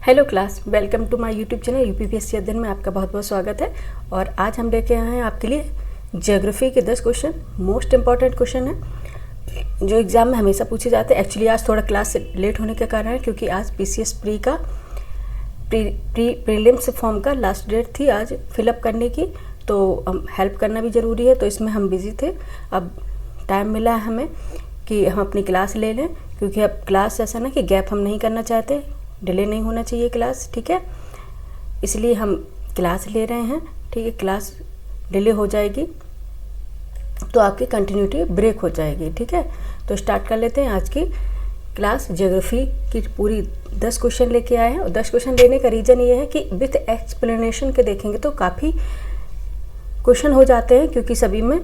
Hello class, welcome to my YouTube channel UPPSC अध्ययन में आपका बहुत बहुत स्वागत है। और आज हम लेके आए हैं आपके लिए ज्योग्राफी के 10 क्वेश्चन। मोस्ट इम्पॉर्टेंट क्वेश्चन है जो एग्ज़ाम में हमेशा पूछे जाते हैं। एक्चुअली आज थोड़ा क्लास लेट होने के कारण है क्योंकि आज पीसीएस प्री का प्रीलिम्स फॉर्म का लास्ट डेट थी आज फिलअप करने की, तो हेल्प करना भी ज़रूरी है, तो इसमें हम बिज़ी थे। अब टाइम मिला है हमें कि हम अपनी क्लास ले लें, क्योंकि अब क्लास ऐसा ना कि गैप हम नहीं करना चाहते, डिले नहीं होना चाहिए क्लास, ठीक है। इसलिए हम क्लास ले रहे हैं, ठीक है। क्लास डिले हो जाएगी तो आपकी कंटिन्यूटी ब्रेक हो जाएगी, ठीक है। तो स्टार्ट कर लेते हैं आज की क्लास। ज्योग्राफी की पूरी 10 क्वेश्चन लेके आए हैं और 10 क्वेश्चन लेने का रीज़न ये है कि विथ एक्सप्लेनेशन के देखेंगे तो काफ़ी क्वेश्चन हो जाते हैं, क्योंकि सभी में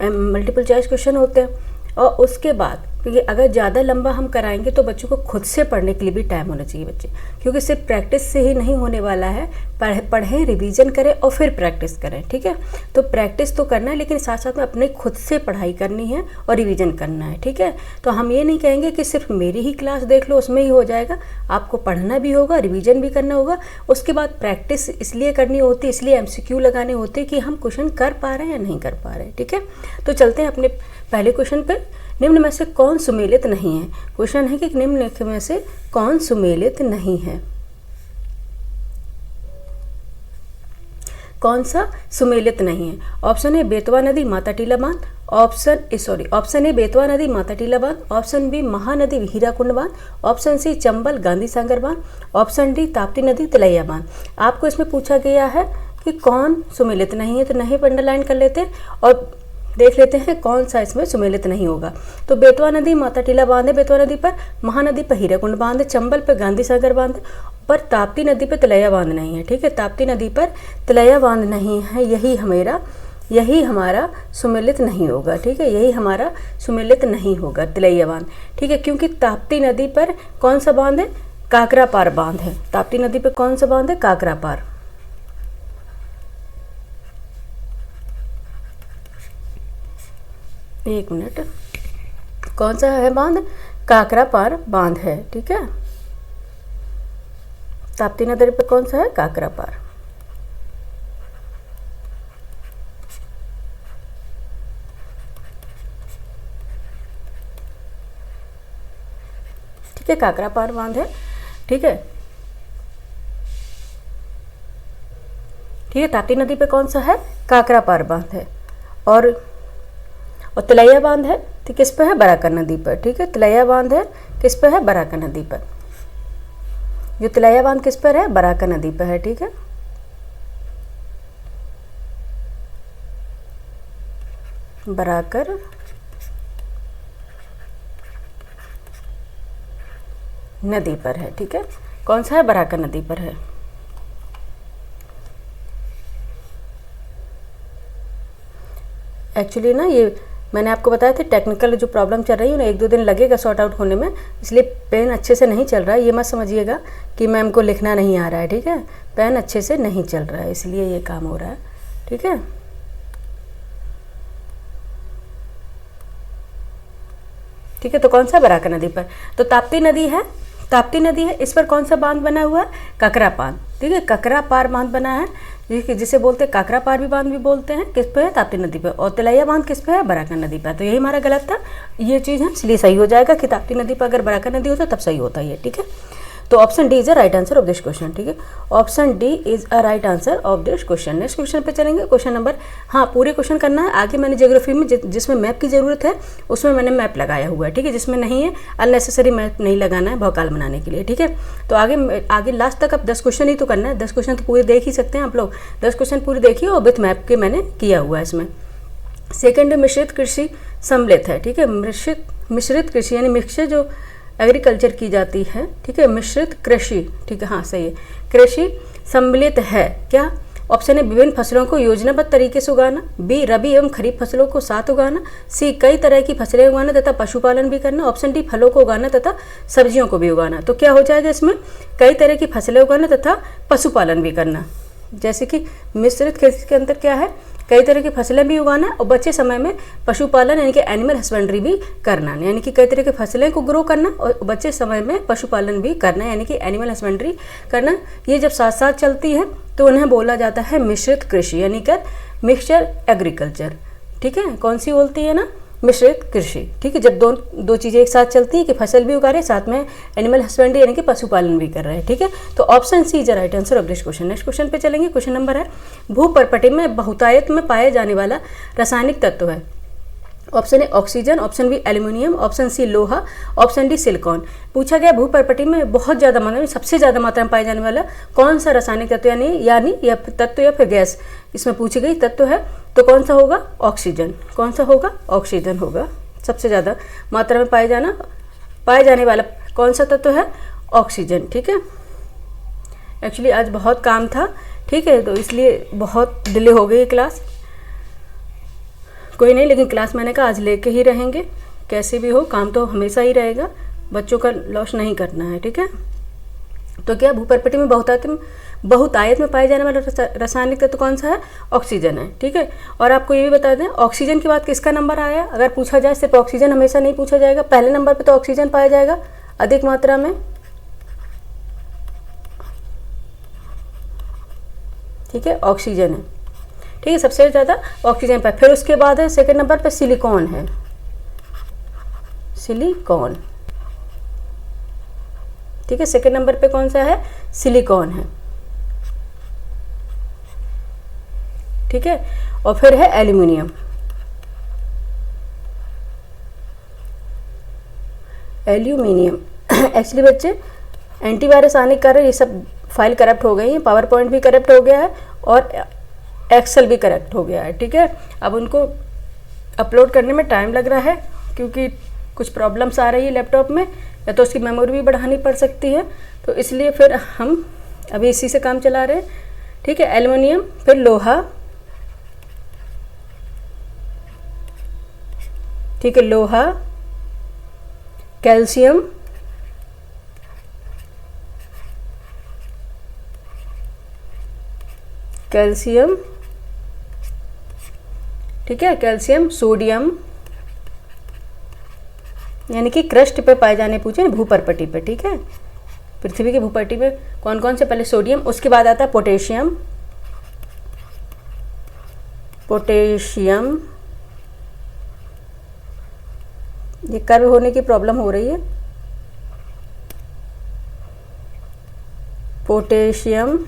मल्टीपल चॉइस क्वेश्चन होते हैं। और उसके बाद क्योंकि अगर ज़्यादा लंबा हम कराएंगे तो बच्चों को खुद से पढ़ने के लिए भी टाइम होना चाहिए बच्चे, क्योंकि सिर्फ प्रैक्टिस से ही नहीं होने वाला है। पढ़ें, रिवीजन करें और फिर प्रैक्टिस करें, ठीक है। तो प्रैक्टिस तो करना है, लेकिन साथ साथ में अपने खुद से पढ़ाई करनी है और रिवीजन करना है, ठीक है। तो हम ये नहीं कहेंगे कि सिर्फ मेरी ही क्लास देख लो उसमें ही हो जाएगा, आपको पढ़ना भी होगा, रिवीजन भी करना होगा। उसके बाद प्रैक्टिस इसलिए करनी होती है, इसलिए MCQ लगाने होते हैं कि हम क्वेश्चन कर पा रहे हैं या नहीं कर पा रहे हैं, ठीक है। तो चलते हैं अपने पहले क्वेश्चन पे। निम्न में से कौन सुमेलित नहीं है? क्वेश्चन है कि निम्न में से कौन सुमेलित नहीं है? कौन सा सुमेलित नहीं है? ऑप्शन ए बेतवा नदी माता टीला बांध, ऑप्शन ए बेतवा नदी माता टीला बांध, ऑप्शन बी महानदी हीराकुंड बांध, ऑप्शन सी चंबल गांधी सागर बांध, ऑप्शन डी ताप्ती नदी तिलैया बांध। आपको इसमें पूछा गया है कि कौन सुमेलित नहीं है, तो नहीं पर अंडरलाइन कर लेते हैं और देख लेते हैं कौन सा इसमें सुमेलित नहीं होगा। तो बेतवा नदी माता टीला बांध है बेतवा नदी पर, महानदी पर हीराकुंड बांध है, चंबल पर गांधी सागर बांध है, पर ताप्ती नदी पर तिलैया बांध नहीं है, ठीक है। ताप्ती नदी पर तिलैया बांध नहीं है, यही हमारा सुमेलित नहीं होगा, ठीक है। यही हमारा सुमेलित नहीं होगा तिलैया बांध, ठीक है। क्योंकि ताप्ती नदी पर कौन सा बांध है? काकरापार बांध है। ताप्ती नदी पर कौन सा बांध है? काकरापार। एक मिनट, कौन सा है बांध? काकरापार बांध है, ठीक है। ताप्ती नदी पर कौन सा है? काकरापार। ठीक है, काकरापार बांध है, ठीक है। ठीक है, ताप्ती नदी पे कौन सा है? काकरापार बांध है। और तिलैया बांध है, ठीक, किस पे है? बराकर नदी पर, ठीक है। तिलैया बांध है किस पे है? बराकर नदी पर। जो तिलैया बांध किस पर है? बराकर नदी पर है, ठीक है। बराकर नदी पर है, ठीक है। कौन सा है? बराकर नदी पर है। एक्चुअली ना ये मैंने आपको बताया था, टेक्निकल जो प्रॉब्लम चल रही है ना, 1-2 दिन लगेगा सॉर्ट आउट होने में, इसलिए पेन अच्छे से नहीं चल रहा है। ये मत समझिएगा कि मैम को लिखना नहीं आ रहा है, ठीक है। पेन अच्छे से नहीं चल रहा है, इसलिए ये काम हो रहा है, ठीक है। ठीक है, तो कौन सा? बराकर नदी पर। तो ताप्ती नदी है, इस पर कौन सा बांध बना हुआ है? काकरापार, ठीक है। काकरापार बांध बना है, जिसे बोलते हैं काकरापार भी बांध भी बोलते हैं, किस पे है? ताप्ती नदी पर। और तिलैया बांध किस पे है? बराकर नदी पर। तो यही हमारा गलत था, ये चीज़ है, इसलिए सही हो जाएगा कि ताप्ती नदी पर अगर बराकर नदी होता तब सही होता है, ठीक है। तो option D is a right answer of this question, ठीक है। Option D is a right answer of this question. Next question पे चलेंगे। क्वेश्चन नंबर, हाँ पूरे क्वेश्चन करना है। आगे मैंने ज्योग्राफी में जिसमें मैप की ज़रूरत है उसमें मैंने मैप लगाया हुआ है, ठीक है। जिसमें नहीं है अननेसेसरी मैप नहीं लगाना है भौकाल बनाने के लिए, ठीक है। तो आगे लास्ट तक अब 10 क्वेश्चन ही तो करना है। 10 क्वेश्चन तो पूरे देख ही सकते हैं आप लोग। 10 क्वेश्चन पूरे देखिए और विथ मैप के मैंने किया हुआ है इसमें। सेकेंड, मिश्रित कृषि सम्मिलित है, ठीक है। मिश्रित कृषि यानी मिक्सचर जो एग्रीकल्चर की जाती है, ठीक है। मिश्रित कृषि, ठीक है, हाँ सही है। कृषि सम्मिलित है क्या? ऑप्शन है विभिन्न फसलों को योजनाबद्ध तरीके से उगाना, बी रबी एवं खरीफ फसलों को साथ उगाना, सी कई तरह की फसलें उगाना तथा पशुपालन भी करना, ऑप्शन डी फलों को उगाना तथा सब्जियों को भी उगाना। तो क्या हो जाएगा इसमें? कई तरह की फसलें उगाना तथा पशुपालन भी करना। जैसे कि मिश्रित खेती के अंदर क्या है? कई तरह की फसलें भी उगाना और बचे समय में पशुपालन यानी कि एनिमल हस्बेंड्री भी करना, यानी कि कई तरह की फसलें को ग्रो करना और बचे समय में पशुपालन भी करना यानी कि एनिमल हस्बेंड्री करना। ये जब साथ साथ चलती है तो उन्हें बोला जाता है मिश्रित कृषि यानी कि मिक्सचर एग्रीकल्चर। ठीक है, कौन सी बोलती है ना, मिश्रित कृषि। ठीक है, जब दो चीज़ें एक साथ चलती हैं कि फसल भी उगा रहे साथ में एनिमल हस्बेंड्री यानी कि पशुपालन भी कर रहे हैं। ठीक है, तो option C is the right answer of this question. Next question पे चलेंगे। क्वेश्चन नंबर है, भूपर्पटी में बहुतायत में पाए जाने वाला रासायनिक तत्व है। Option A oxygen, option B aluminium, option C लोहा, ऑप्शन डी सिलिकॉन। पूछा गया भूपर्पटी में बहुत ज़्यादा मात्रा में, सबसे ज़्यादा मात्रा में पाए जाने वाला कौन सा रासायनिक तत्व यानी या तत्व या फिर गैस इसमें पूछी गई तत्व है, तो कौन सा होगा, ऑक्सीजन। कौन सा होगा, ऑक्सीजन होगा। सबसे ज़्यादा मात्रा में पाए जाने वाला कौन सा तत्व है, ऑक्सीजन। ठीक है, एक्चुअली आज बहुत काम था, ठीक है, तो इसलिए बहुत डिले हो गई क्लास। कोई नहीं, लेकिन क्लास मैंने कहा आज लेके ही रहेंगे, कैसे भी हो काम तो हमेशा ही रहेगा, बच्चों का लॉस नहीं करना है। ठीक है, तो क्या भूपर्पटी में बहुतायत में पाए जाने वाला रासायनिक तत्व कौन सा है, ऑक्सीजन है। ठीक है, और आपको ये भी बता दें ऑक्सीजन के बाद किसका नंबर आया, अगर पूछा जाए सिर्फ ऑक्सीजन हमेशा नहीं पूछा जाएगा, पहले नंबर पे तो ऑक्सीजन पाया जाएगा अधिक मात्रा में। ठीक है, ऑक्सीजन है, ठीक है, सबसे ज़्यादा ऑक्सीजन पर। फिर उसके बाद है सेकंड नंबर पे सिलिकॉन है, सिलिकॉन। ठीक है, सेकंड नंबर पे कौन सा है, सिलिकॉन है। ठीक है, और फिर है एल्यूमिनियम। एल्यूमिनियम एक्चुअली बच्चे एंटीवायरस आने के कारण ये सब फाइल करप्ट हो गई है, पावर पॉइंट भी करप्ट हो गया है और एक्सेल भी करप्ट हो गया है। ठीक है, अब उनको अपलोड करने में टाइम लग रहा है क्योंकि कुछ प्रॉब्लम्स आ रही है लैपटॉप में, या तो उसकी मेमोरी भी बढ़ानी पड़ सकती है, तो इसलिए फिर हम अभी इसी से काम चला रहे हैं। ठीक है, एल्युमिनियम, फिर लोहा। ठीक है, लोहा, कैल्शियम, कैल्शियम। ठीक है, कैल्शियम, सोडियम, यानी कि क्रस्ट पे पाए जाने पूछे भूपर्पटी पे। ठीक है, पृथ्वी की भूपर्टी में कौन कौन से, पहले सोडियम, उसके बाद आता है पोटेशियम, पोटेशियम। ये कर्व होने की प्रॉब्लम हो रही है, पोटेशियम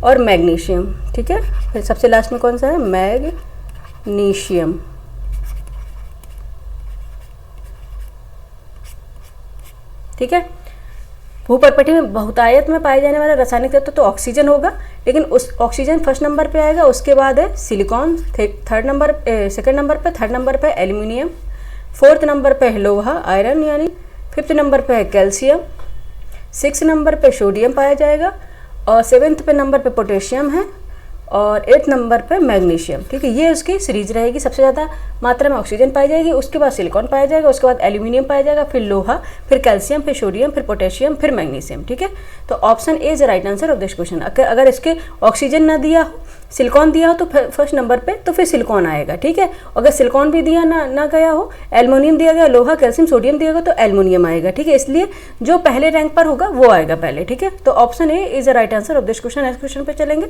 और मैग्नीशियम। ठीक है, फिर सबसे लास्ट में कौन सा है, मैग्नीशियम। ठीक है, भूपर्पटी में बहुतायत में पाए जाने वाला रासायनिक तत्व तो ऑक्सीजन होगा, लेकिन उस ऑक्सीजन फर्स्ट नंबर पे आएगा, उसके बाद है सिलिकॉन, सेकंड नंबर पे, थर्ड नंबर पे एल्यूमिनियम, फोर्थ नंबर पे है लोहा आयरन यानी, फिफ्थ नंबर पे है कैल्शियम, सिक्स नंबर पे सोडियम पाया जाएगा, और सेवेंथ पे नंबर पे पोटेशियम है, और एट्थ नंबर पे मैग्नीशियम। ठीक है, ये उसकी सीरीज रहेगी। सबसे ज़्यादा मात्रा में ऑक्सीजन पाई जाएगी, उसके बाद सिलिकॉन पाया जाएगा, उसके बाद एल्यूमिनियम पाया जाएगा, फिर लोहा, फिर कैल्शियम, फिर सोडियम, फिर पोटेशियम, फिर मैग्नीशियम। ठीक है, तो option A is the right answer of this question. अगर इसके ऑक्सीजन ना दिया हो, सिलिकॉन दिया हो, तो फर्स्ट नंबर पे तो फिर सिलिकॉन आएगा। ठीक है, अगर सिलिकॉन भी दिया ना गया हो, एल्युमिनियम दिया गया, लोहा, कैल्शियम, सोडियम दिया गया, तो एल्युमिनियम आएगा। ठीक है, इसलिए जो पहले रैंक पर होगा वो आएगा पहले। ठीक है, तो option A is the right answer of this question. Next question पे चलेंगे,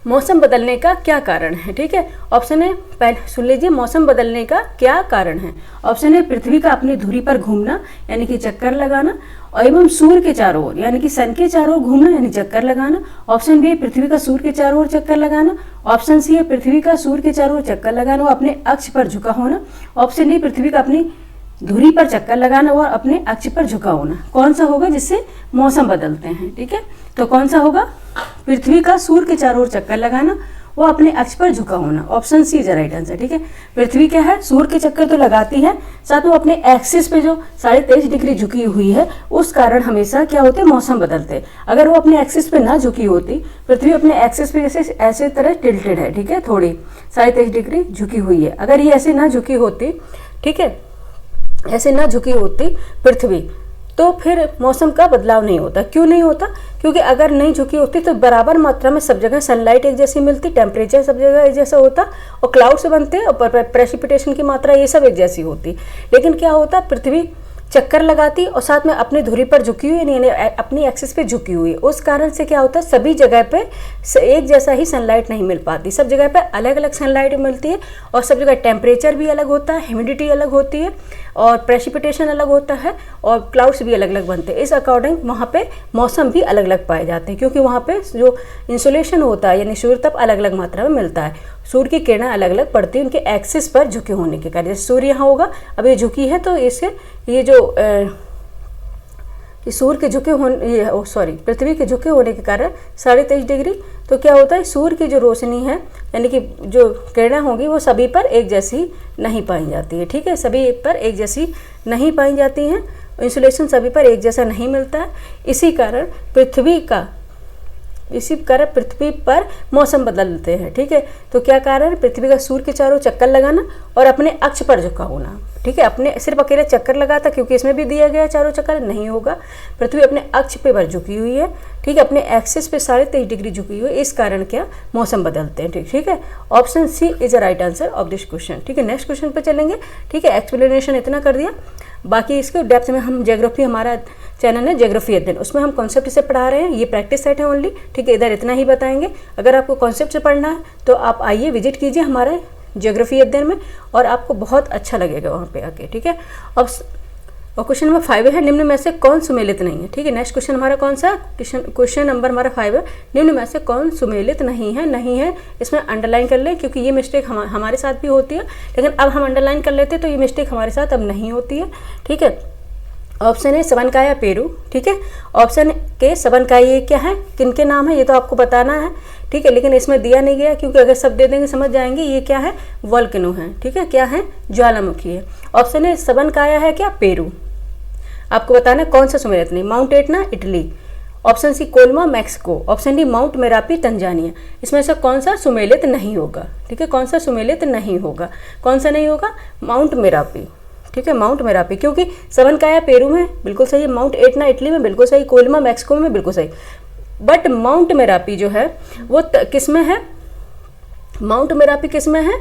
मौसम बदलने का क्या कारण है। ठीक है, ऑप्शन ए, पहले सुन लीजिए, मौसम बदलने का क्या कारण है। ऑप्शन ए, पृथ्वी का अपनी धुरी पर घूमना यानी कि चक्कर लगाना, और एवं सूर्य के चारों ओर यानी कि सन के चारों ओर घूमना यानी चक्कर लगाना। ऑप्शन बी, पृथ्वी का सूर्य के चारों ओर चक्कर लगाना। ऑप्शन सी है, पृथ्वी का सूर्य के चारों ओर चक्कर लगाना और अपने अक्ष पर झुका होना। ऑप्शन डी, पृथ्वी का अपनी धुरी पर चक्कर लगाना और अपने अक्ष पर झुका होना। कौन सा होगा जिससे मौसम बदलते हैं। ठीक है, तो कौन सा होगा, पृथ्वी का सूर्य के चारों ओर चक्कर लगाना वो अपने अक्ष पर झुका होना। Option C is the right answer. ठीक है, पृथ्वी क्या है, सूर्य के चक्कर तो लगाती है, साथ में अपने एक्सिस पे जो 23.5 डिग्री झुकी हुई है, उस कारण हमेशा क्या होते हैं, मौसम बदलते हैं। अगर वो अपने एक्सिस पे ना झुकी होती, पृथ्वी अपने एक्सिस पे जैसे ऐसे तरह टिल्टेड है, ठीक है, थोड़ी 23.5 डिग्री झुकी हुई है, अगर ये ऐसे ना झुकी होती, ठीक है, ऐसे ना झुकी होती पृथ्वी, तो फिर मौसम का बदलाव नहीं होता। क्यों नहीं होता? क्योंकि अगर नहीं झुकी होती तो बराबर मात्रा में सब जगह सनलाइट एक जैसी मिलती, टेम्परेचर सब जगह एक जैसा होता, और क्लाउड्स बनते और प्रेसिपिटेशन की मात्रा ये सब एक जैसी होती। लेकिन क्या होता, पृथ्वी चक्कर लगाती और साथ में अपनी धुरी पर झुकी हुई, यानी अपनी एक्सिस पे झुकी हुई, उस कारण से क्या होता है, सभी जगह पे एक जैसा ही सनलाइट नहीं मिल पाती, सब जगह पे अलग अलग सनलाइट मिलती है, और सब जगह टेम्परेचर भी अलग होता है, ह्यूमिडिटी अलग होती है, और प्रेसिपिटेशन अलग होता है, और क्लाउड्स भी अलग अलग बनते हैं। इस अकॉर्डिंग वहाँ पे मौसम भी अलग अलग पाए जाते हैं, क्योंकि वहाँ पे जो इंसुलेशन होता है यानी सूर्य तप अलग अलग मात्रा में मिलता है, सूर्य की किरणें अलग अलग पड़ती है उनके एक्सिस पर झुके होने के कारण। जैसे सूर्य यहाँ होगा, अब ये झुकी है, तो इससे ये जो सूर्य के झुके होने पृथ्वी के झुके होने के कारण 23.5 डिग्री, तो क्या होता है, सूर्य की जो रोशनी है यानी कि जो किरणें होंगी वो सभी पर एक जैसी नहीं पाई जाती है। ठीक है, सभी पर एक जैसी नहीं पाई जाती हैं, इंसुलेशन सभी पर एक जैसा नहीं मिलता है। इसी कारण पृथ्वी पर मौसम बदलते हैं। ठीक है, तो क्या कारण, पृथ्वी का सूर्य के चारों चक्कर लगाना और अपने अक्ष पर झुका होना। ठीक है, अपने सिर्फ अकेले चक्कर लगाता, क्योंकि इसमें भी दिया गया चारों चक्कर नहीं होगा, पृथ्वी अपने अक्ष पे पर झुकी हुई है। ठीक है, अपने एक्सिस पे 23.5 डिग्री झुकी हुई है, इस कारण क्या मौसम बदलते हैं। ठीक है, option C is a right answer of this question. ठीक है, नेक्स्ट क्वेश्चन पे चलेंगे। ठीक है, एक्सप्लेनेशन इतना कर दिया, बाकी इसके डेप्थ में हम ज्योग्राफी, हमारा चैनल है ज्योग्राफी अध्ययन, उसमें हम कॉन्सेप्ट से पढ़ा रहे हैं, ये प्रैक्टिस सेट है ओनली। ठीक है, इधर इतना ही बताएंगे। अगर आपको कॉन्सेप्ट से पढ़ना है तो आप आइए, विजिट कीजिए हमारे ज्योग्राफी अध्ययन में, और आपको बहुत अच्छा लगेगा वहाँ पे आके। ठीक है, अब क्वेश्चन नंबर 5 है, निम्न में से कौन सुमेलित नहीं है। ठीक है, नेक्स्ट क्वेश्चन हमारा कौन सा, क्वेश्चन नंबर हमारा 5 है, निम्न में से कौन सुमेलित नहीं है। इसमें अंडरलाइन कर लें, क्योंकि ये मिस्टेक हमारे साथ भी होती है, लेकिन अब हम अंडरलाइन कर लेते हैं तो ये मिस्टेक हमारे साथ अब नहीं होती है। ठीक है, ऑप्शन ए सबनकाया पेरू। ठीक है, ऑप्शन के सबनकाया क्या है, किनके नाम है, ये तो आपको बताना है। ठीक है, लेकिन इसमें दिया नहीं गया, क्योंकि अगर सब दे देंगे समझ जाएंगे ये क्या है, वोल्केनो है। ठीक है, क्या है, ज्वालामुखी है। ऑप्शन ए सबनकाया है क्या, पेरू। आपको बताना है कौन सा सुमेलित नहीं, mount Etna Italy, option C Colima Mexico, option D mount Merapi Tanzania. इसमें से कौन सा सुमेलित नहीं होगा। ठीक है, कौन सा सुमेलित नहीं होगा, कौन सा नहीं होगा, माउंट मेरापी। ठीक है, माउंट मेरापी, क्योंकि सबनकाया पेरू में बिल्कुल सही है, माउंट एटना इटली में बिल्कुल सही, कोलमा मैक्सिको में बिल्कुल सही, बट माउंट मेरापी जो है वो किस में है, माउंट मेरापी किस में है,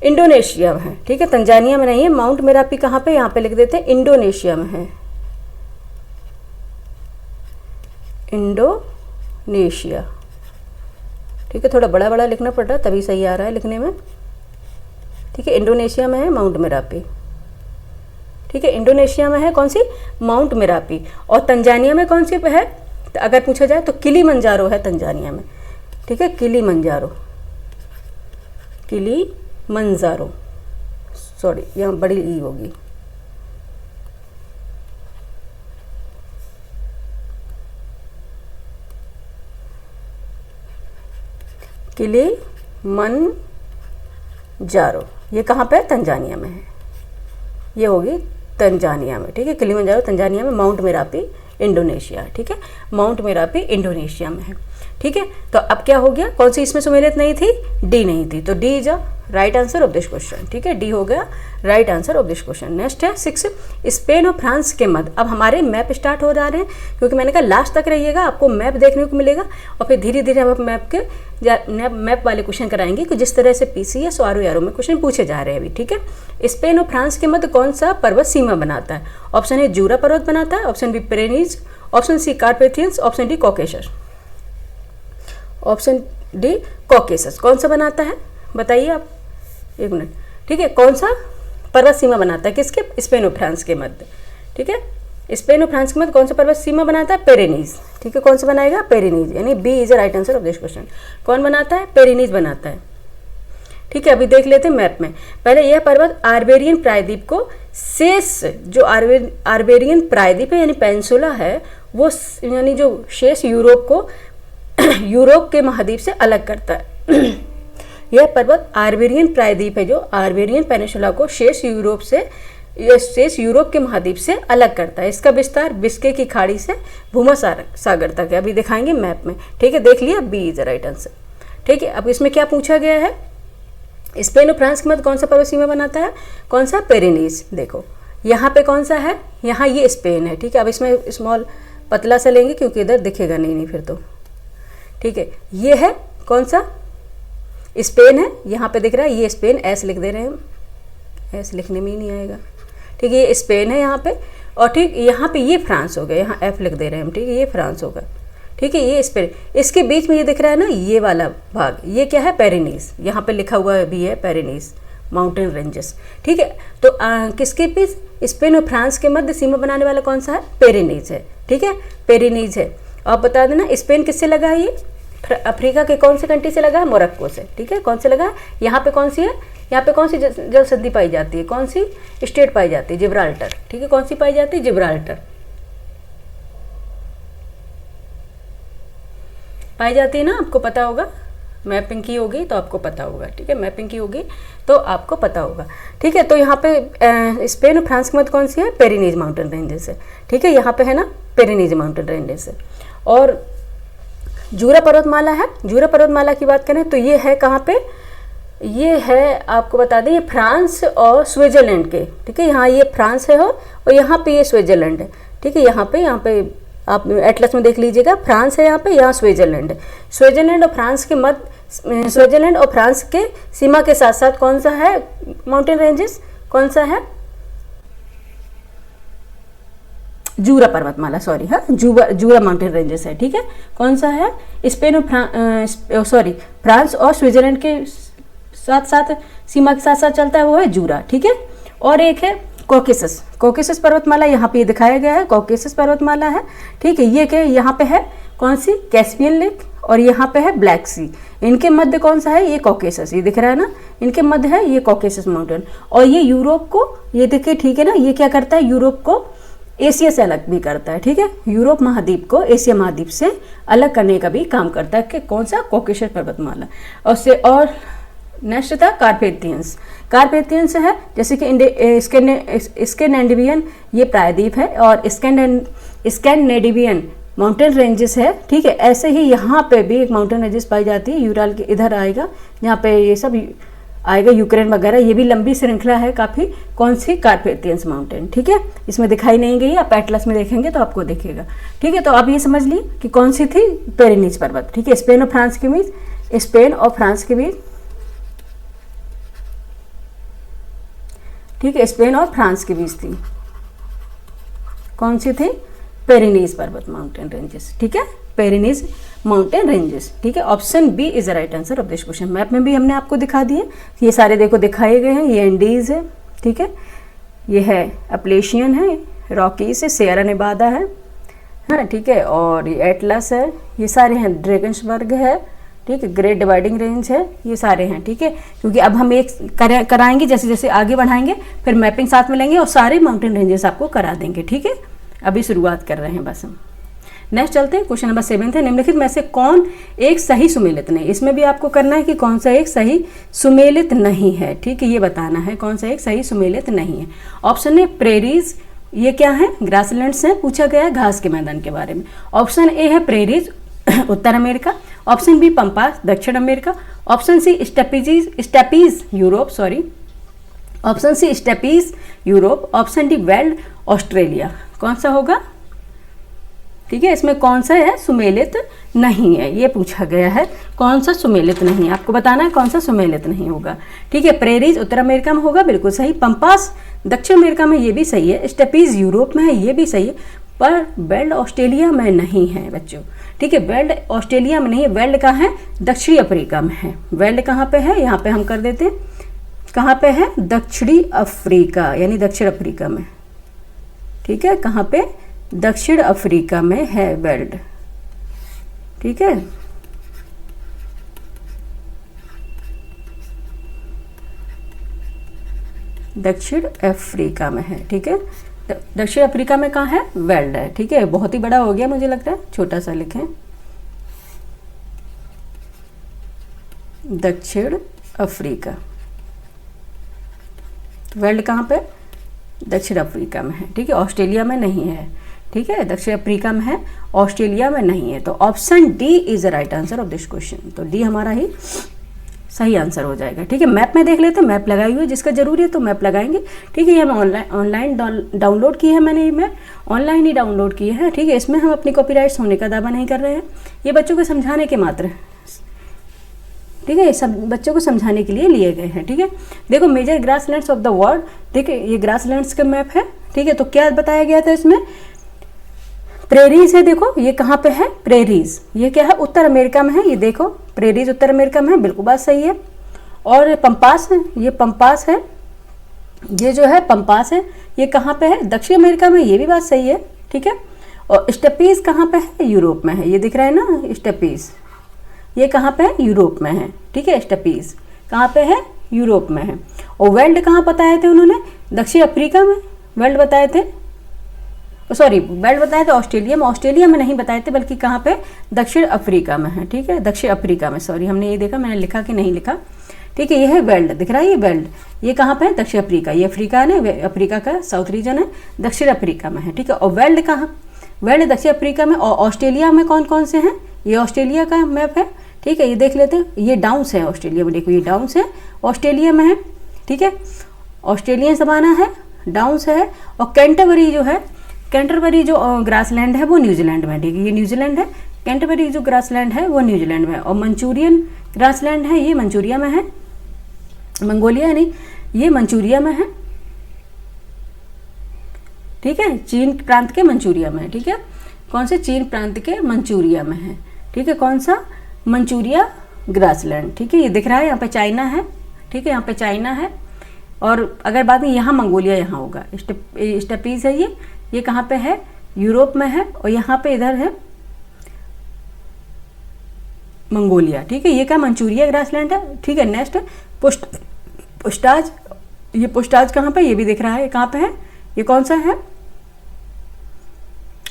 इंडोनेशिया में है। ठीक है, तंजानिया में नहीं है। माउंट मेरापी कहाँ पे, यहाँ पे लिख देते हैं, इंडोनेशिया में है, इंडोनेशिया। ठीक है, थोड़ा बड़ा बड़ा लिखना पड़ रहा है तभी सही आ रहा है लिखने में। ठीक है, इंडोनेशिया में है माउंट मेरापी। ठीक है, इंडोनेशिया में है कौन सी, माउंट मेरापी, और तंजानिया में कौन सी है, तो अगर पूछा जाए तो किलीमंजारो है तंजानिया में। ठीक है, किलीमंजारो, सॉरी यहाँ बड़ी ई होगी, किलीमंजारो, ये कहाँ पे है, तंजानिया में है, ये होगी तंजानिया में। ठीक है, किलीमंजारो तंजानिया में, माउंट मेरापी इंडोनेशिया। ठीक है, माउंट मेरापी इंडोनेशिया में है। ठीक है, तो अब क्या हो गया, कौन सी इसमें सुमेलित नहीं थी, डी नहीं थी, तो D is a right answer of this question. ठीक है, डी हो गया right answer of this question. Next है 6, स्पेन और फ्रांस के मध्य। अब हमारे मैप स्टार्ट हो जा रहे हैं, क्योंकि मैंने कहा लास्ट तक रहिएगा, आपको मैप देखने को मिलेगा, और फिर धीरे धीरे हम मैप वाले क्वेश्चन कराएंगे कि जिस तरह से पीसीएस और आरओ में क्वेश्चन पूछे जा रहे हैं अभी। ठीक है, स्पेन और फ्रांस के मध्य कौन सा पर्वत सीमा बनाता है। ऑप्शन ए जूरा पर्वत बनाता है, option B Pyrenees, option C Carpathians, option D Caucasus. Option D Caucasus कौन सा बनाता है, बताइए आप, एक मिनट। ठीक है, कौन सा पर्वत सीमा बनाता है किसके, स्पेन और फ्रांस के मध्य। ठीक है, स्पेन और फ्रांस के मध्य कौन सा पर्वत सीमा बनाता है, पेरेनीज। ठीक है, कौन सा बनाएगा, पेरेनीज, यानी B is the right answer of this question. कौन बनाता है, पेरेनीज बनाता है। ठीक है, अभी देख लेते हैं मैप में। पहले यह पर्वत आर्बेरियन प्रायद्वीप को शेष, जो आर्बेरियन प्रायद्वीप है यानी पेंसुला है, वो यानी जो शेष यूरोप को यूरोप के महाद्वीप से अलग करता है। यह पर्वत आर्बेरियन प्रायद्वीप है जो आर्बेरियन पेनिनसुला को शेष यूरोप के महाद्वीप से अलग करता है। इसका विस्तार बिस्के की खाड़ी से भूमध्य तक है, अभी दिखाएंगे मैप में। ठीक है, देख लिया, B is the right answer. ठीक है, अब इसमें क्या पूछा गया है, स्पेन और फ्रांस के मध्य कौन सा पर्वत सीमा बनाता है, कौन सा, पेरेनीज। देखो यहाँ पे कौन सा है, यहाँ ये स्पेन है, ठीक है। अब इसमें स्मॉल पतला सा लेंगे क्योंकि इधर दिखेगा नहीं फिर तो, ठीक है। ये है कौन सा, स्पेन है, यहाँ पे दिख रहा है ये स्पेन, एस लिख दे रहे हैं हम, एस लिखने में ही नहीं आएगा, ठीक है। ये स्पेन है यहाँ पे, और ठीक यहाँ पे ये फ्रांस हो गया, यहाँ एफ लिख दे रहे हैं हम, ठीक है। ये फ्रांस होगा, ठीक है। ये स्पेन, इसके बीच में ये दिख रहा है ना ये वाला भाग, ये क्या है, पेरिनीज, यहाँ पे लिखा हुआ भी है पेरिनीज माउंटेन रेंजेस, ठीक है। तो किसके बीच, स्पेन और फ्रांस के मध्य सीमा बनाने वाला कौन सा है, पेरिनीज है, ठीक है, पेरिनीज है। आप बता देना स्पेन किससे लगा है, ये अफ्रीका के कौन से कंट्री से लगा है, मोरक्को से, ठीक है। कौन से लगा है, यहाँ पे कौन सी है, यहाँ पे कौन सी जल संधि पाई जाती है, कौन सी स्टेट पाई जाती है, जिब्राल्टर, ठीक है। कौन सी पाई जाती है, जिब्राल्टर पाई जाती है ना, आपको पता होगा, मैपिंग की होगी तो आपको पता होगा, ठीक है। मैपिंग की होगी तो आपको पता होगा, ठीक है। तो यहाँ पे स्पेन और फ्रांस के मध्य कौन सी है, पेरिनीज माउंटेन रेंजेस है, ठीक है। यहाँ पे है ना पेरिनीज माउंटेन रेंजेस है। और जूरा पर्वतमाला है, जूरा पर्वतमाला की बात करें तो ये है कहाँ पे, ये है आपको बता दें, ये फ्रांस और स्विट्जरलैंड के, ठीक है। यहाँ ये फ्रांस है और यहाँ पे ये स्विट्जरलैंड है, ठीक है। यहाँ पे आप एटलस में देख लीजिएगा, फ्रांस है यहाँ पे, यहाँ स्विट्जरलैंड है। स्विट्जरलैंड और फ्रांस के मध्य, स्विट्जरलैंड और फ्रांस के सीमा के साथ साथ कौन सा है माउंटेन रेंजेस, कौन सा है, जूरा पर्वतमाला, सॉरी, हाँ जूरा माउंटेन रेंजेस है, ठीक है। कौन सा है, स्पेन और फ्रांस और स्विट्जरलैंड के साथ साथ सीमा के साथ साथ चलता है, वो है जूरा, ठीक है। और एक है कॉकेसस, कॉकेसस पर्वतमाला, यहाँ पे दिखाया गया है, कॉकेसस पर्वतमाला है, ठीक है। ये क्या, यहाँ पे है कौन सी, कैस्पियन लेक, और यहाँ पे है ब्लैक सी, इनके मध्य कौन सा है, ये कॉकेसस, ये दिख रहा है ना, इनके मध्य है ये कॉकेसस माउंटेन। और ये यूरोप को, ये देखिए, ठीक है ना, ये क्या करता है, यूरोप को एशिया से अलग भी करता है, ठीक है। यूरोप महाद्वीप को एशिया महाद्वीप से अलग करने का भी काम करता है, कि कौन सा, कॉकेसस पर्वतमाला। और नेक्स्ट था कार्पेथियंस, कार्पेथियंस है जैसे कि स्कैंडिनेवियन, ये प्रायद्वीप है, और स्कैंडिनेवियन माउंटेन रेंजेस है, ठीक है। ऐसे ही यहाँ पे भी एक माउंटेन रेंजेस पाई जाती है, यूराल के इधर आएगा, यहाँ पे ये सब आएगा, यूक्रेन वगैरह, ये भी लंबी श्रृंखला है काफ़ी, कौन सी, कार्पेथियंस माउंटेन, ठीक है। इसमें दिखाई नहीं गई, आप एटलस में देखेंगे तो आपको दिखेगा, ठीक है। तो आप ये समझ लिए कि कौन सी थी, पेरिनीज पर्वत, ठीक है। स्पेन और फ्रांस के बीच, स्पेन और फ्रांस के बीच, ठीक है, स्पेन और फ्रांस के बीच थी, कौन सी थी, पेरिनीज पर्वत माउंटेन रेंजेस, ठीक है, पेरिनीज माउंटेन रेंजेस, ठीक है। Option B is the right answer of this question. Map में भी हमने आपको दिखा दिए, ये सारे देखो दिखाए गए हैं, ये एंडीज है, ठीक है, ये है अपलेशियन है, रॉकीज है, सियरा नेवादा है, हाँ, ठीक है। और ये एटलस है, ये सारे हैं, ड्रैगन्सबर्ग है, ठीक है, ग्रेट डिवाइडिंग रेंज है, ये सारे हैं, ठीक है। क्योंकि अब हम एक कराएंगे, जैसे जैसे आगे बढ़ाएंगे फिर मैपिंग साथ में लेंगे और सारे माउंटेन रेंजेस आपको करा देंगे, ठीक है। अभी शुरुआत कर रहे हैं बस हम। नेक्स्ट चलते हैं, क्वेश्चन नंबर 7 है, निम्नलिखित में से कौन एक सही सुमेलित नहीं, इसमें भी आपको करना है कि कौन सा एक सही सुमेलित नहीं है, ठीक है, ये बताना है कौन सा एक सही सुमेलित नहीं है। ऑप्शन ए प्रेरीज, ये क्या है, ग्रासलैंड्स हैं, पूछा गया है घास के मैदान के बारे में। ऑप्शन ए है प्रेरीज उत्तर अमेरिका, ऑप्शन बी पंपास दक्षिण America, option C steppes Europe, option C steppes Europe, option D veld Australia. कौन सा होगा, ठीक है, इसमें कौन सा है सुमेलित नहीं है, ये पूछा गया है, कौन सा सुमेलित नहीं है, आपको बताना है कौन सा सुमेलित नहीं होगा, ठीक है। प्रेरीज उत्तर अमेरिका में होगा, बिल्कुल सही। पंपास दक्षिण अमेरिका में, ये भी सही है। स्टेपीज यूरोप में है, ये भी सही है, पर वेल्ड ऑस्ट्रेलिया में नहीं है बच्चों, ठीक है, वेल्ड ऑस्ट्रेलिया में नहीं है। वेल्ड कहाँ है, दक्षिणी अफ्रीका में है। वेल्ड कहाँ पे है, यहाँ पे हम कर देते हैं, कहाँ पे है, दक्षिणी अफ्रीका, यानी दक्षिण अफ्रीका में, ठीक है, कहाँ पे, दक्षिण अफ्रीका में है वेल्ड, ठीक है। दक्षिण अफ्रीका में है, ठीक है, दक्षिण अफ्रीका में कहाँ है, वेल्ड है, ठीक है। बहुत ही बड़ा हो गया मुझे लगता है, छोटा सा लिखें, दक्षिण अफ्रीका, वेल्ड कहाँ पे, दक्षिण अफ्रीका में है, ठीक है, ऑस्ट्रेलिया में नहीं है, ठीक है, दक्षिण अफ्रीका में है, ऑस्ट्रेलिया में नहीं है। तो option D is the right answer of this question. तो डी हमारा ही सही आंसर हो जाएगा। ठीक है, मैप में देख लेते हैं, मैप लगाई हुई है, जिसका जरूरी है तो मैप लगाएंगे। ठीक है, ये हम ऑनलाइन डाउनलोड की है, मैंने ये मैप ऑनलाइन ही डाउनलोड की है। ठीक है, इसमें हम अपनी कॉपीराइट्स होने का दावा नहीं कर रहे हैं, ये बच्चों को समझाने के मात्र है। ठीक है, ये सब बच्चों को समझाने के लिए लिए गए हैं। ठीक है, देखो major grasslands of the world, ठीक है, ये ग्रासलैंड्स का मैप है। ठीक है, तो क्या बताया गया था इसमें, प्रेरीज है। देखो ये कहाँ पे है, प्रेरीज, ये क्या है, उत्तर अमेरिका में है। ये देखो प्रेरीज उत्तर अमेरिका में है, बिल्कुल बात सही है। और पंपास है, ये पंपास है, ये जो है पंपास है, ये कहाँ पे है, दक्षिण अमेरिका में, ये भी बात सही है। ठीक है, और स्टेपीज कहाँ पे है, यूरोप में है। ये दिख रहा है ना स्टेपीज, ये कहाँ पे है, यूरोप में है। ठीक है, स्टेपीज कहाँ पे है, यूरोप में है। और वेल्ड कहाँ बताए थे उन्होंने, दक्षिण अफ्रीका में वेल्ड बताए थे, सॉरी बेल्ट बताए थे ऑस्ट्रेलिया में, ऑस्ट्रेलिया में नहीं बताए थे, बल्कि कहाँ पे, दक्षिण अफ्रीका में है। ठीक है, दक्षिण अफ्रीका में, सॉरी हमने ये देखा, मैंने लिखा कि नहीं लिखा। ठीक है, ये है बेल्ट, दिख रहा है ये बेल्ट, ये कहाँ पे है, दक्षिण अफ्रीका, ये अफ्रीका है ना, अफ्रीका का साउथ रीजन है, दक्षिण अफ्रीका में है। ठीक है, और वेल्ड कहाँ, वेल्ड दक्षिण अफ्रीका में। और ऑस्ट्रेलिया में कौन कौन से हैं, ये ऑस्ट्रेलिया का मैप है। ठीक है, ये देख लेते हैं, ये डाउन्स है ऑस्ट्रेलिया में, देखो ये डाउन्स है ऑस्ट्रेलिया में है। ठीक है, ऑस्ट्रेलियन सवाना है, डाउन्स है। और कैंटरबरी जो है, कैंटरबरी जो ग्रासलैंड है वो न्यूजीलैंड में। ठीक है, ये न्यूजीलैंड है, कैंटरबरी जो ग्रासलैंड है वो न्यूजीलैंड में। और मंचूरियन ग्रासलैंड है, ये मंचूरिया में है, मंगोलिया नहीं, ये मंचूरिया में है। ठीक है, चीन प्रांत के मंचूरिया में है। ठीक है, कौन से, चीन प्रांत के मंचूरिया में है। ठीक है, कौन सा, मंचूरिया ग्रासलैंड। ठीक है, ये दिख रहा है, यहाँ पे चाइना है। ठीक है, यहाँ पे चाइना है। और अगर बात में यहाँ मंगोलिया यहाँ होगा, स्टेपीज है, ये कहाँ पे है, यूरोप में है। और यहाँ पे इधर है मंगोलिया। ठीक है, ये क्या, मंचूरिया ग्रासलैंड है। ठीक है, नेक्स्ट है पुष्टाज, ये पुष्टाज कहाँ पे, ये भी दिख रहा है, कहाँ पे है, ये कौन सा है,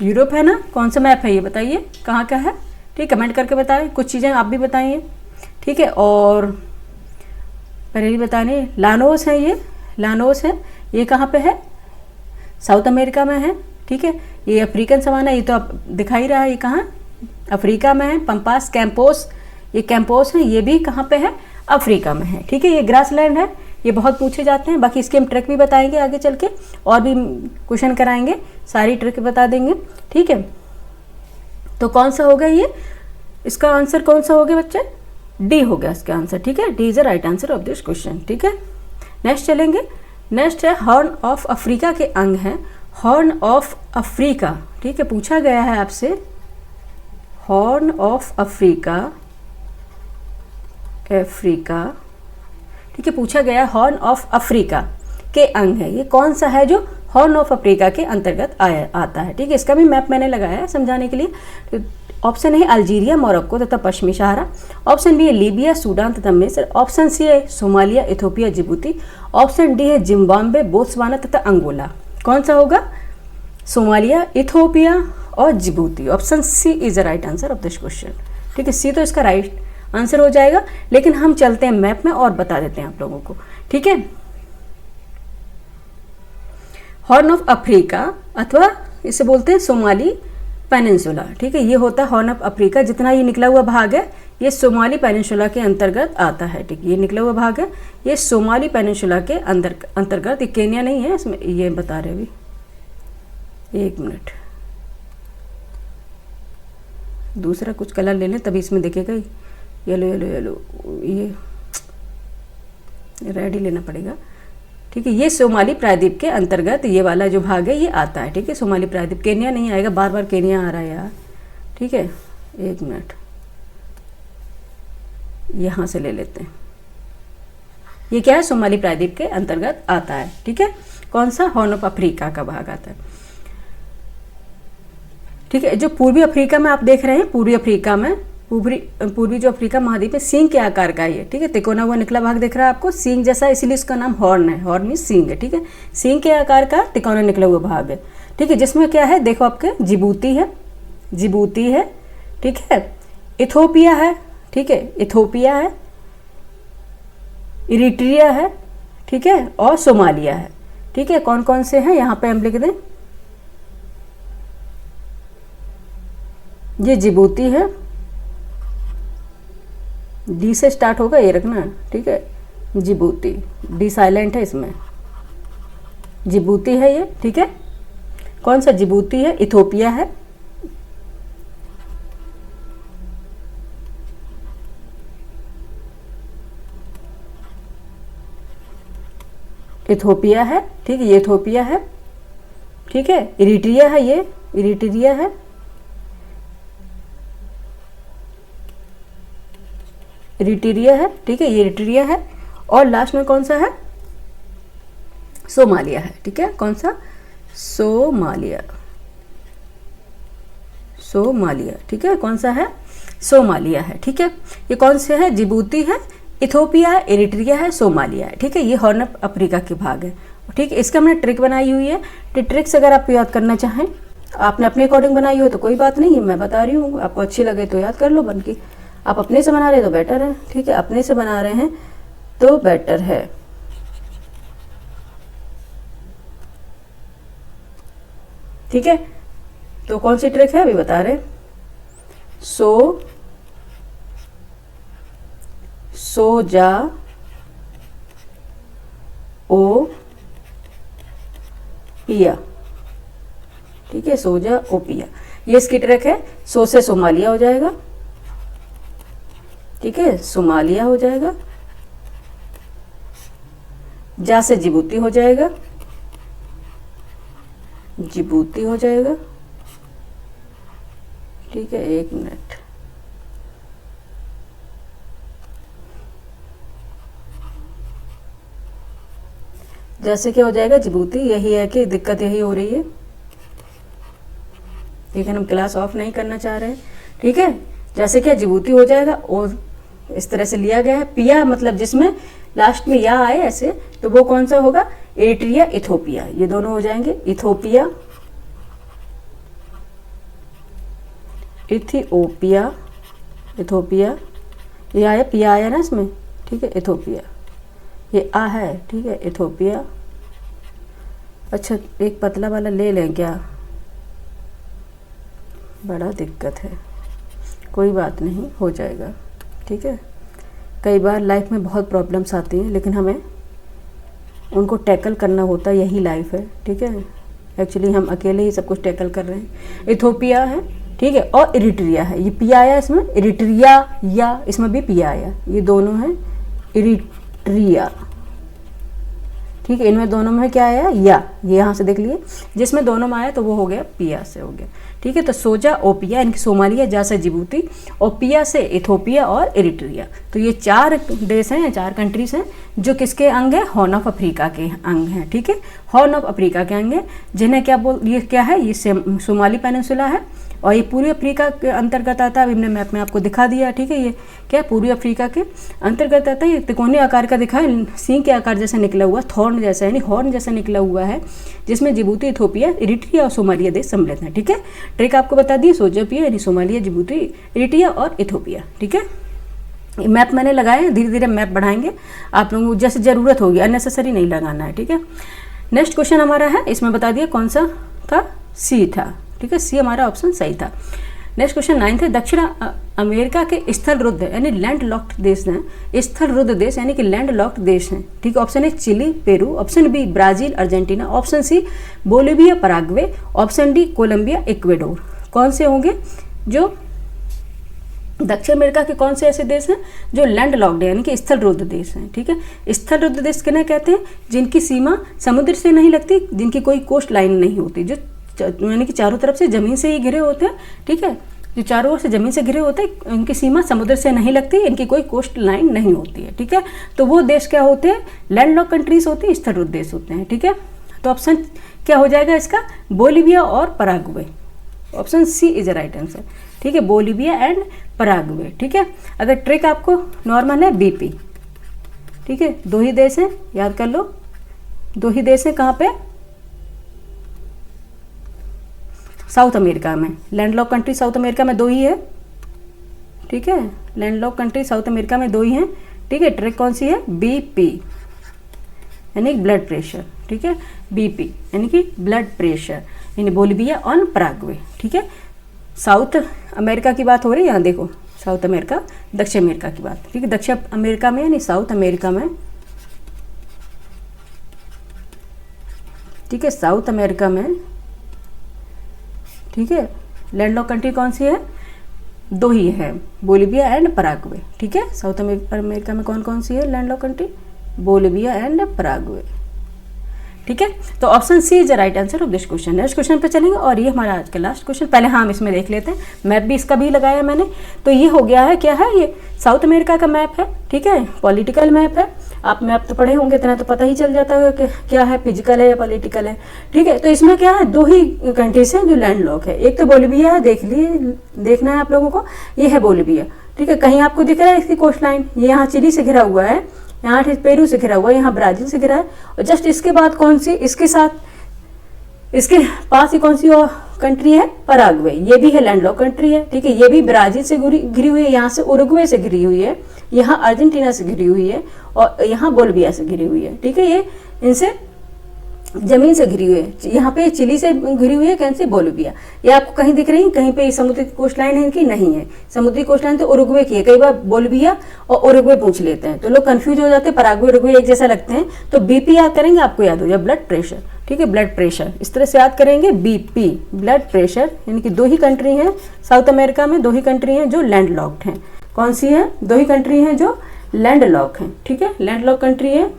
यूरोप है ना। कौन सा मैप है ये बताइए, कहाँ का है। ठीक, कमेंट करके बताएं, कुछ चीज़ें आप भी बताइए। ठीक है, और पहले बताने, लानोस है, ये लानोस है, ये कहाँ पे है, साउथ अमेरिका में है। ठीक है, ये अफ्रीकन सवाना, ये तो आप दिखा ही रहा है, ये कहाँ, अफ्रीका में है। पंपास, कैंपोस, ये कैंपोस है, ये भी कहाँ पे है, अफ्रीका में है। ठीक है, ये ग्रासलैंड है, ये बहुत पूछे जाते हैं। बाकी इसके हम ट्रिक भी बताएंगे आगे चल के, और भी क्वेश्चन कराएंगे, सारी ट्रिक बता देंगे। ठीक है, तो कौन सा होगा ये, इसका आंसर कौन सा हो गया बच्चे, डी हो गया इसका आंसर। ठीक है, D is the right answer of this question. ठीक है, नेक्स्ट चलेंगे। नेक्स्ट है हॉर्न ऑफ अफ्रीका के अंग हैं, हॉर्न ऑफ अफ्रीका। ठीक है, पूछा गया है आपसे, हॉर्न ऑफ अफ्रीका, अफ्रीका। ठीक है, पूछा गया हॉर्न ऑफ अफ्रीका के अंग है, ये कौन सा है जो हॉर्न ऑफ अफ्रीका के अंतर्गत आता है। ठीक है, इसका भी मैप मैंने लगाया है समझाने के लिए। ऑप्शन है अल्जीरिया, मोरक्को तथा पश्चिमी सहारा। ऑप्शन बी है लीबिया, सूडान तथा मिस्र। ऑप्शन सी है Somalia, Ethiopia, Djibouti. Option D है जिम्बाब्वे, बोत्सवाना तथा अंगोला। कौन सा होगा, सोमालिया, इथोपिया और Djibouti. Option C is the right answer of this question. ठीक है, सी तो इसका राइट आंसर हो जाएगा, लेकिन हम चलते हैं मैप में और बता देते हैं आप लोगों को। ठीक है, हॉर्न ऑफ अफ्रीका अथवा इसे बोलते हैं सोमाली पेनिनसुला। ठीक है, ये होता है हॉर्न ऑफ अफ्रीका, जितना ये निकला हुआ भाग है ये सोमाली पेनिनसुला के अंतर्गत आता है। ठीक, ये निकला हुआ भाग है ये सोमाली पेनिनसुला के अंतर्गत, ये केन्या नहीं है इसमें, ये बता रहे अभी, एक मिनट, दूसरा कुछ कलर ले लें तभी इसमें दिखेगा। येलो येलो येलो, ये रेड ही लेना पड़ेगा। ठीक है, ये सोमाली प्रायद्वीप के अंतर्गत ये वाला जो भाग है ये आता है। ठीक है, सोमाली प्रायद्वीप, केन्या नहीं आएगा, बार बार केन्या आ रहा है यार। ठीक है, एक मिनट, यहाँ से ले लेते हैं, ये क्या है, सोमाली प्रायद्वीप के अंतर्गत आता है। ठीक है, कौन सा, हॉर्न ऑफ अफ्रीका का भाग आता है। ठीक है, जो पूर्वी अफ्रीका में आप देख रहे हैं, पूर्वी अफ्रीका में पूर्वी जो अफ्रीका महाद्वीप है, सींग के आकार का है। ठीक है, तिकोना हुआ निकला भाग दिख रहा है आपको, सींग जैसा, इसीलिए इसका नाम हॉर्न है। हॉर्न मीन सींग है। ठीक है, सींग के आकार का तिकोना निकला हुआ भाग है। ठीक है, जिसमें क्या है, देखो आपके जिबूती है, जिबूती है। ठीक है, इथोपिया है। ठीक है, इथोपिया है, इरिट्रिया है। ठीक है, और सोमालिया है। ठीक है, कौन कौन से हैं यहाँ पे हम लिख दें, ये जिबूती है, डी से स्टार्ट होगा, ये रखना, ठीक है। जिबूती, डी साइलेंट है इसमें, जिबूती है ये, ठीक है। कौन सा जिबूती है? इथोपिया है, इथोपिया है, ठीक है, ये इथोपिया है, ठीक है। इरिट्रिया है, ये इरिट्रिया है, इरिट्रिया है, ठीक है, ये इरिट्रिया है। और लास्ट में कौन सा है? सोमालिया है, ठीक है। कौन सा? सोमालिया, सोमालिया, ठीक है। कौन सा है? सोमालिया है, ठीक है। ये कौन से है? जिबूती है, इथोपिया है, इरिट्रिया है, सोमालिया है, ठीक है। ये हॉर्न ऑफ अफ्रीका के भाग है, ठीक है। इसका हमने ट्रिक बनाई हुई है। ट्रिक्स अगर आप याद करना चाहें, आपने अपने अकॉर्डिंग बनाई हो तो कोई बात नहीं है, मैं बता रही हूँ, आपको अच्छी लगे तो याद कर लो बन के। आप अपने से बना रहे तो बेटर है, ठीक है, अपने से बना रहे हैं तो बेटर है। ठीक है, तो कौन सी ट्रिक है अभी बता रहे। सो जा ओ पिया, ठीक है, सो जा ओ पिया, ये इसकी ट्रिक है। सो से सोमालिया हो जाएगा, ठीक है, सोमालिया हो जाएगा। जा से जिबूती हो जाएगा, जिबूती हो जाएगा, ठीक है। एक मिनट, जैसे क्या हो जाएगा? जिबूती। यही है कि दिक्कत यही हो रही है, ठीक है, हम क्लास ऑफ नहीं करना चाह रहे हैं, ठीक है। जैसे क्या जिबूती हो जाएगा, और इस तरह से लिया गया है। पिया मतलब जिसमें लास्ट में या आए ऐसे, तो वो कौन सा होगा? इरिट्रिया, इथोपिया, ये दोनों हो जाएंगे। इथोपिया, इथियोपिया, इथोपिया, ये आया, पिया आया ना इसमें, ठीक है, इथोपिया, ये आ है, ठीक है, इथोपिया। अच्छा, एक पतला वाला ले लें क्या? बड़ा दिक्कत है, कोई बात नहीं, हो जाएगा, ठीक है। कई बार लाइफ में बहुत प्रॉब्लम्स आती हैं, लेकिन हमें उनको टैकल करना होता है, यही लाइफ है, ठीक है। एक्चुअली हम अकेले ही सब कुछ टैकल कर रहे हैं। इथोपिया है, ठीक है, और इरिट्रिया है, ये पिया आया इसमें, इरिट्रिया, या इसमें भी पिया आया, ये दोनों हैं इरिट्रिया, ठीक है। इनमें दोनों में क्या आया? या, ये यहाँ से देख लिए, जिसमें दोनों में आया तो वो हो गया पिया से हो गया, ठीक है। तो सोजा, ओपिया, इनकी सोमालिया, जा से जिबूती, और पिया से इथोपिया और इरिट्रिया। तो ये 4 देश हैं, 4 कंट्रीज हैं जो किसके अंग है? हॉर्न ऑफ अफ्रीका के अंग हैं, ठीक है, हॉर्न ऑफ अफ्रीका के अंग हैं, जिन्हें क्या ये क्या है? ये सोमाली पेनिनसुला है, और ये पूर्वी अफ्रीका के अंतर्गत आता है। हमने मैप में आपको दिखा दिया, ठीक है। ये क्या है? पूर्वी अफ्रीका के अंतर्गत आता है। ये त्रिकोणीय आकार का दिखा है, सिंह के आकार जैसा निकला हुआ, थॉर्न जैसा, यानी हॉर्न जैसा निकला हुआ है, जिसमें जिबूती, इथोपिया, इरिट्रिया और सोमालिया देश सम्मिलित हैं, ठीक है। ट्रिक आपको बता दी, सोजापिया यानी सोमालिया, जिबूती, इरिट्रिया और इथोपिया, ठीक है। मैप मैंने लगाए हैं, धीरे धीरे मैप बढ़ाएंगे, आप लोगों को जैसे ज़रूरत होगी, अननेसेसरी नहीं लगाना है, ठीक है। नेक्स्ट क्वेश्चन हमारा है, इसमें बता दिया कौन सा था? सी था, ठीक है, सी हमारा ऑप्शन सही था। नेक्स्ट क्वेश्चन 9 है, दक्षिण अमेरिका के स्थल रुद्ध यानी लैंड लॉक्ड देश हैं, स्थल रुद्ध देश यानी कि लैंड लॉक्ड देश हैं, ठीक है। Option A Chile, Peru, option B Brazil, Argentina, option C Bolivia, Paraguay, option D Colombia, Ecuador. कौन से होंगे? जो दक्षिण अमेरिका के कौन से ऐसे देश हैं जो लैंड लॉक्ड यानी कि स्थल रुद्ध देश हैं, ठीक है। स्थल रुद्ध देश किन्हें कहते हैं? जिनकी सीमा समुद्र से नहीं लगती, जिनकी कोई कोस्ट लाइन नहीं होती, जो यानी कि चारों तरफ से ज़मीन से ही घिरे होते हैं, ठीक है, जो चारों ओर से ज़मीन से घिरे होते हैं, इनकी सीमा समुद्र से नहीं लगती, इनकी कोई कोस्ट लाइन नहीं होती है, ठीक है। तो वो देश क्या होते हैं? लैंडलॉक कंट्रीज होती हैं, स्थल रुद्ध देश होते हैं, ठीक है। तो ऑप्शन क्या हो जाएगा इसका? बोलिविया और Paraguay, option C is the right answer, ठीक है, बोलिविया एंड पराग्वे, ठीक है। अगर ट्रिक आपको नॉर्मल है बीपी, ठीक है, 2 ही देश हैं, याद कर लो, 2 ही देश हैं, कहाँ पे? साउथ अमेरिका में, लैंडलॉक कंट्री साउथ अमेरिका में 2 ही है, ठीक है, लैंडलॉक कंट्री साउथ अमेरिका में 2 ही हैं, ठीक है। ट्रिक कौन सी है? बीपी यानी ब्लड प्रेशर, ठीक है, बीपी यानी कि ब्लड प्रेशर, यानी बोलिविया और पराग्वे, ठीक है। साउथ अमेरिका की बात हो रही है, यहाँ देखो साउथ अमेरिका, दक्षिण अमेरिका की बात, ठीक है। दक्षिण अमेरिका में यानी साउथ अमेरिका में, ठीक है, साउथ अमेरिका में, ठीक है, लैंडलॉक कंट्री कौन सी है? 2 ही है, बोलिविया एंड पराग्वे, ठीक है। साउथ अमेरिका में कौन कौन सी है landlocked country? Bolivia and Paraguay, ठीक है। तो option C is the right answer of this question. Next question पे चलेंगे और ये हमारा आज का लास्ट क्वेश्चन। पहले हम इसमें देख लेते हैं, मैप भी इसका भी लगाया मैंने। तो ये हो गया है, क्या है ये? साउथ अमेरिका का मैप है, ठीक है, पॉलिटिकल मैप है। आप मैप तो पढ़े होंगे, इतना तो पता ही चल जाता है कि क्या है, फिजिकल है या पॉलिटिकल है, ठीक है। तो इसमें क्या है, 2 ही कंट्रीज हैं जो लैंडलॉक है। एक तो बोलिविया है, देखना है आप लोगों को, ये है बोलिविया, ठीक है। कहीं आपको दिख रहा है इसकी कोस्ट लाइन, ये यहाँ चिली से घिरा हुआ है, यहाँ पेरू से घिरा हुआ है, यहाँ ब्राजील से घिरा है, और जस्ट इसके बाद कौन सी, इसके साथ इसके पास ही कौन सी और कंट्री है? पराग्वे, ये भी है लैंडलॉक कंट्री है, ठीक है। ये भी ब्राजील से घिरी हुई है, यहाँ से उरुग्वे से घिरी हुई है, यहाँ अर्जेंटीना से घिरी हुई है, और यहाँ बोलिविया से घिरी हुई है, ठीक है। ये इनसे जमीन से घिरी हुई है। यहाँ पे चिली से घिरी हुई है, कौन सी? बोलिविया। ये आपको कहीं दिख रही है? कहीं पे समुद्री कोस्ट लाइन है इनकी? नहीं है, समुद्री कोस्ट लाइन तो उरुग्वे की है। कई बार बोलिविया और उरुग्वे पूछ लेते हैं तो लोग कंफ्यूज हो जाते हैं, पराग्वे उरुग्वे एक जैसा लगते हैं। तो बीपी याद करेंगे, आपको याद हो जाए ब्लड प्रेशर, ठीक है, ब्लड प्रेशर इस तरह से याद करेंगे, बीपी ब्लड प्रेशर। यानी कि 2 ही कंट्री हैं साउथ अमेरिका में, 2 ही कंट्री हैं जो लैंडलॉक्ड हैं। कौन सी है? 2 ही कंट्री हैं जो लैंडलॉक हैं, ठीक है, लैंडलॉक कंट्री है,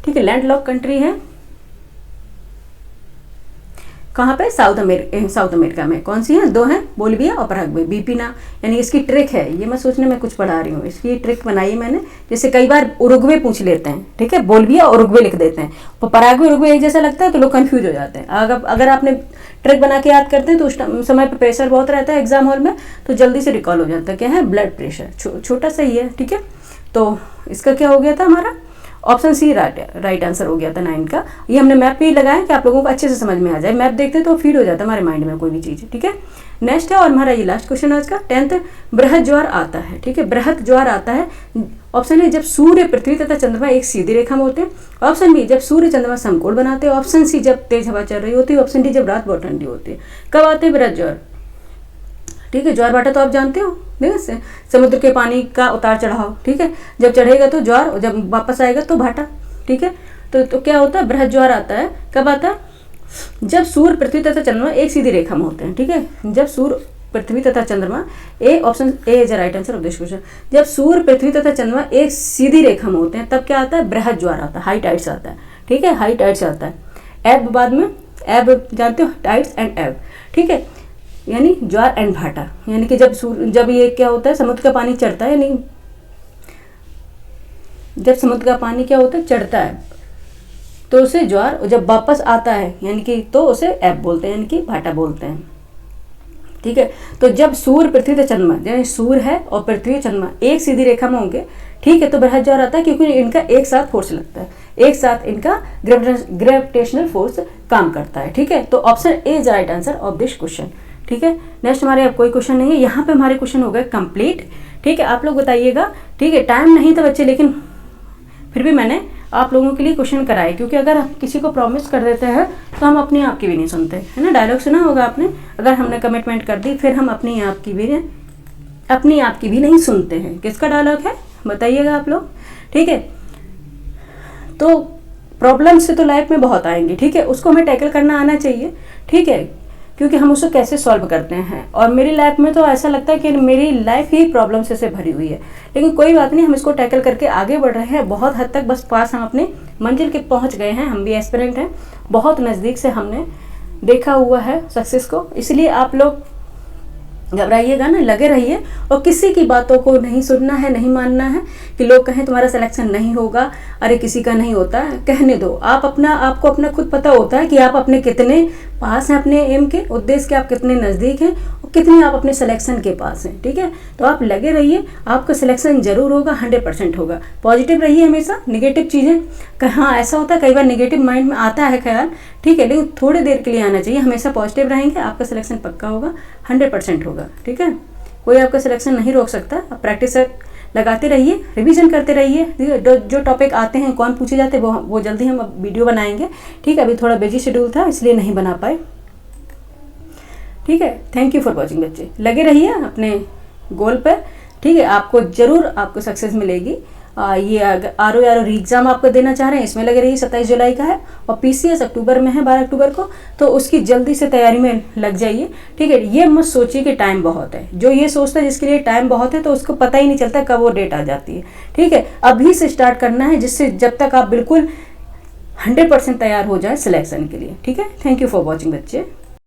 ठीक है, लैंडलॉक कंट्री है। कहाँ पे? साउथ अमेरिका में। कौन सी है? 2 हैं, बोलिविया और पराग्वे। बीपी ना, यानी इसकी ट्रिक है, ये मैं सोचने में कुछ पढ़ा रही हूँ, इसकी ट्रिक बनाई मैंने। जैसे कई बार उरुग्वे पूछ लेते हैं, ठीक है, बोलिविया उरुग्वे लिख देते हैं, तो पराग्वे उरुग्वे एक जैसा लगता है तो लोग कंफ्यूज हो जाते हैं। अगर आपने ट्रिक बना के याद करते हैं तो उस समय पर प्रेशर बहुत रहता है एग्जाम हॉल में, तो जल्दी से रिकॉल हो जाता है। क्या है? ब्लड प्रेशर, छोटा सा ही है, ठीक है। तो इसका क्या हो गया था? हमारा ऑप्शन सी राइट आंसर हो गया था 9 का। ये हमने मैप पे ही लगाया कि आप लोगों को अच्छे से समझ में आ जाए। मैप देखते तो फीड हो जाता है हमारे माइंड में कोई भी चीज़, ठीक है। नेक्स्ट है और हमारा ये लास्ट क्वेश्चन है आज का 10th, बृहद ज्वार आता है, ठीक है। बृहद ज्वार आता है, ऑप्शन ए जब सूर्य, पृथ्वी तथा चंद्रमा एक सीधी रेखा में होते हैं, ऑप्शन बी जब सूर्य चंद्रमा समकोण बनाते हैं, ऑप्शन सी जब तेज हवा चल रही होती है, ऑप्शन डी जब रात बहुत ठंडी होती है। कब आते हैं बृहद ज्वार? ठीक है, ज्वार भाटा तो आप जानते हो, देखिए समुद्र के पानी का उतार चढ़ाव, ठीक है। जब चढ़ेगा तो ज्वार और जब वापस आएगा तो भाटा, ठीक है। तो क्या होता है? बृहद ज्वार आता है। कब आता है? जब सूर्य, पृथ्वी तथा चंद्रमा एक सीधी रेखा में होते हैं, ठीक है। जब सूर्य, पृथ्वी तथा चंद्रमा, A option A is the right answer of this question. जब सूर्य, पृथ्वी तथा चंद्रमा एक सीधी रेखा में होते हैं तब क्या आता है? बृहद ज्वार आता है, हाई टाइड्स आता है, ठीक है, हाई टाइड्स आता है। एब बाद में, एब जानते हो, टाइड्स एंड एब, ठीक है, यानी ज्वार एंड भाटा। यानी कि जब ये क्या होता है, समुद्र का पानी चढ़ता है, यानी जब समुद्र का पानी क्या होता है, चढ़ता है, तो उसे ज्वार, और जब वापस आता है यानी कि तो उसे एब बोलते हैं, यानी कि भाटा बोलते हैं, ठीक है। तो जब सूर्य, पृथ्वी तथा चंद्रमा, यानी सूर्य है और पृथ्वी चंद्रमा एक सीधी रेखा में होंगे, ठीक है, तो बृहद ज्वार आता है, क्योंकि इनका एक साथ फोर्स लगता है, एक साथ इनका ग्रेविटेशनल फोर्स काम करता है, ठीक है। तो option A is right answer of this question, ठीक है। नेक्स्ट हमारे अब कोई क्वेश्चन नहीं है, यहाँ पे हमारे क्वेश्चन हो गए कंप्लीट, ठीक है। आप लोग बताइएगा, ठीक है, टाइम नहीं था बच्चे, लेकिन फिर भी मैंने आप लोगों के लिए क्वेश्चन कराए, क्योंकि अगर किसी को प्रॉमिस कर देते हैं तो हम अपने आप की भी नहीं सुनते, है ना। डायलॉग सुना होगा आपने, अगर हमने कमिटमेंट कर दी फिर हम अपनी आप की भी नहीं सुनते हैं। किसका डायलॉग है बताइएगा आप लोग, ठीक है। तो प्रॉब्लम से तो लाइफ में बहुत आएंगी, ठीक है, उसको हमें टैकल करना आना चाहिए, ठीक है, क्योंकि हम उसको कैसे सॉल्व करते हैं। और मेरी लाइफ में तो ऐसा लगता है कि मेरी लाइफ ही प्रॉब्लम से भरी हुई है, लेकिन कोई बात नहीं, हम इसको टैकल करके आगे बढ़ रहे हैं बहुत हद तक, बस पास हम अपने मंजिल के पहुंच गए हैं। हम भी एस्पिरेंट हैं, बहुत नज़दीक से हमने देखा हुआ है सक्सेस को। इसलिए आप लोग घबराइएगा ना, लगे रहिए, और किसी की बातों को नहीं सुनना है, नहीं मानना है कि लोग कहें तुम्हारा सिलेक्शन नहीं होगा, अरे किसी का नहीं होता है, कहने दो। आपको अपना खुद पता होता है कि आप अपने कितने पास हैं, अपने एम के उद्देश्य के आप कितने नज़दीक हैं और कितने आप अपने सिलेक्शन के पास हैं, ठीक है। तो आप लगे रहिए, आपका सिलेक्शन जरूर होगा, 100% होगा। पॉजिटिव रहिए हमेशा, निगेटिव चीज़ें हाँ ऐसा होता है कई बार निगेटिव माइंड में आता है ख्याल, ठीक है, लेकिन थोड़ी देर के लिए आना चाहिए। हमेशा पॉजिटिव रहेंगे, आपका सिलेक्शन पक्का होगा, 100% होगा, ठीक है। कोई आपका सिलेक्शन नहीं रोक सकता। आप प्रैक्टिस लगाते रहिए, रिवीजन करते रहिए, जो टॉपिक आते हैं, कौन पूछे जाते हैं, वो जल्दी हम वीडियो बनाएंगे, ठीक है। अभी थोड़ा बिजी शेड्यूल था इसलिए नहीं बना पाए। ठीक है, थैंक यू फॉर वॉचिंग बच्चे, लगे रहिए अपने गोल पर, ठीक है, आपको जरूर आपको सक्सेस मिलेगी। ये आर ओ री एग्ज़ाम आपको देना चाह रहे हैं, इसमें लगे रहिए, 27 जुलाई का है, और PCS अक्टूबर में है, 12 अक्टूबर को, तो उसकी जल्दी से तैयारी में लग जाइए, ठीक है। ये मत सोचिए कि टाइम बहुत है, जो ये सोचता है जिसके लिए टाइम बहुत है तो उसको पता ही नहीं चलता कब वो डेट आ जाती है, ठीक है। अभी से स्टार्ट करना है, जिससे जब तक आप बिल्कुल 100% तैयार हो जाए सिलेक्शन के लिए, ठीक है। थैंक यू फॉर वॉचिंग बच्चे।